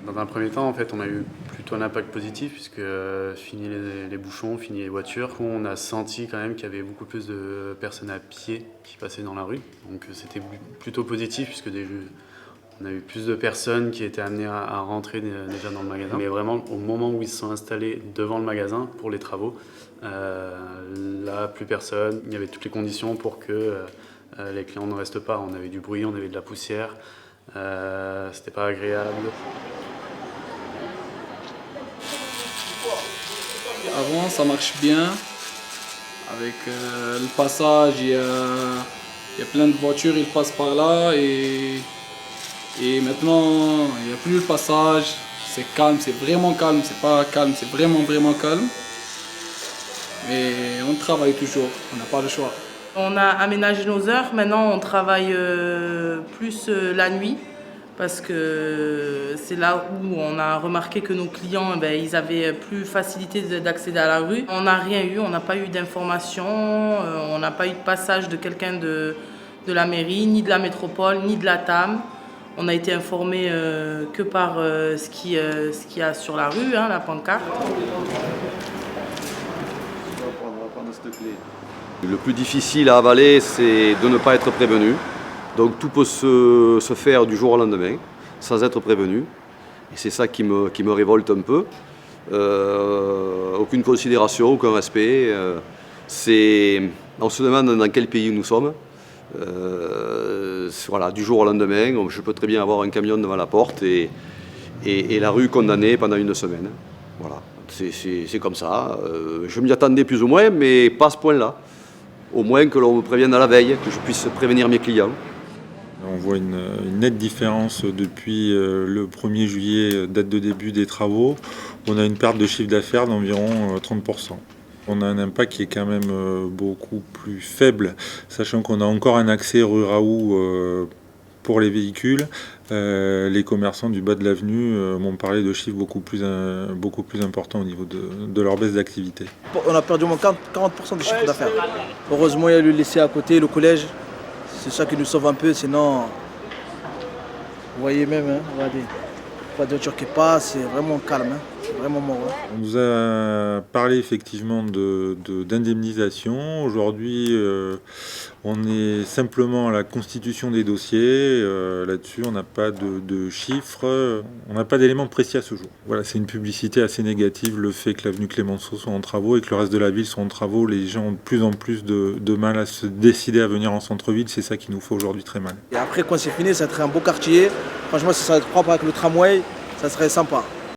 Dans un premier temps, en fait, on a eu plutôt un impact positif puisque fini les bouchons, fini les voitures. Du coup, on a senti quand même qu'il y avait beaucoup plus de personnes à pied qui passaient dans la rue. Donc c'était plutôt positif puisque on a eu plus de personnes qui étaient amenées à rentrer déjà dans le magasin. Mais vraiment, au moment où ils se sont installés devant le magasin pour les travaux, là, plus personne. Il y avait toutes les conditions pour que les clients ne restent pas. On avait du bruit, on avait de la poussière. C'était pas agréable. Avant, ça marche bien. Avec le passage, il y a plein de voitures, ils passent par là. Et maintenant, il n'y a plus le passage. C'est calme, c'est vraiment calme. C'est pas calme, c'est vraiment calme. Mais on travaille toujours, on n'a pas le choix. On a aménagé nos heures. Maintenant, on travaille plus la nuit. Parce que c'est là où on a remarqué que nos clients, ils avaient plus facilité d'accéder à la rue. On n'a rien eu, on n'a pas eu d'informations, on n'a pas eu de passage de quelqu'un de la mairie, ni de la métropole, ni de la TAM. On a été informés que par ce qu'il y a sur la rue, la pancarte. Le plus difficile à avaler, c'est de ne pas être prévenu. Donc tout peut se faire du jour au lendemain, sans être prévenu. Et c'est ça qui me révolte un peu. Aucune considération, aucun respect. On se demande dans quel pays nous sommes. Voilà, du jour au lendemain, je peux très bien avoir un camion devant la porte et la rue condamnée pendant une semaine. Voilà, c'est comme ça. Je m'y attendais plus ou moins, mais pas à ce point-là. Au moins que l'on me prévienne à la veille, que je puisse prévenir mes clients. On voit une nette différence depuis le 1er juillet, date de début des travaux. On a une perte de chiffre d'affaires d'environ 30%. On a un impact qui est quand même beaucoup plus faible, sachant qu'on a encore un accès rue Raoult pour les véhicules. Les commerçants du bas de l'avenue m'ont parlé de chiffres beaucoup plus importants au niveau de leur baisse d'activité. On a perdu au moins 40% du chiffre d'affaires. Heureusement, il y a le lycée à côté, le collège. C'est ça qui nous sauve un peu, sinon, vous voyez même, regardez, pas de voiture qui passe, c'est vraiment calme, c'est vraiment mort. On nous a parlé effectivement d'indemnisation. Aujourd'hui, on est simplement à la constitution des dossiers. Là-dessus, on n'a pas de chiffres, on n'a pas d'éléments précis à ce jour. Voilà, c'est une publicité assez négative, le fait que l'avenue Clémenceau soit en travaux et que le reste de la ville soit en travaux. Les gens ont de plus en plus de mal à se décider à venir en centre-ville. C'est ça qui nous fait aujourd'hui très mal. Et après, quand c'est fini, ça serait un beau quartier. Franchement, si ça serait propre avec le tramway, ça serait sympa.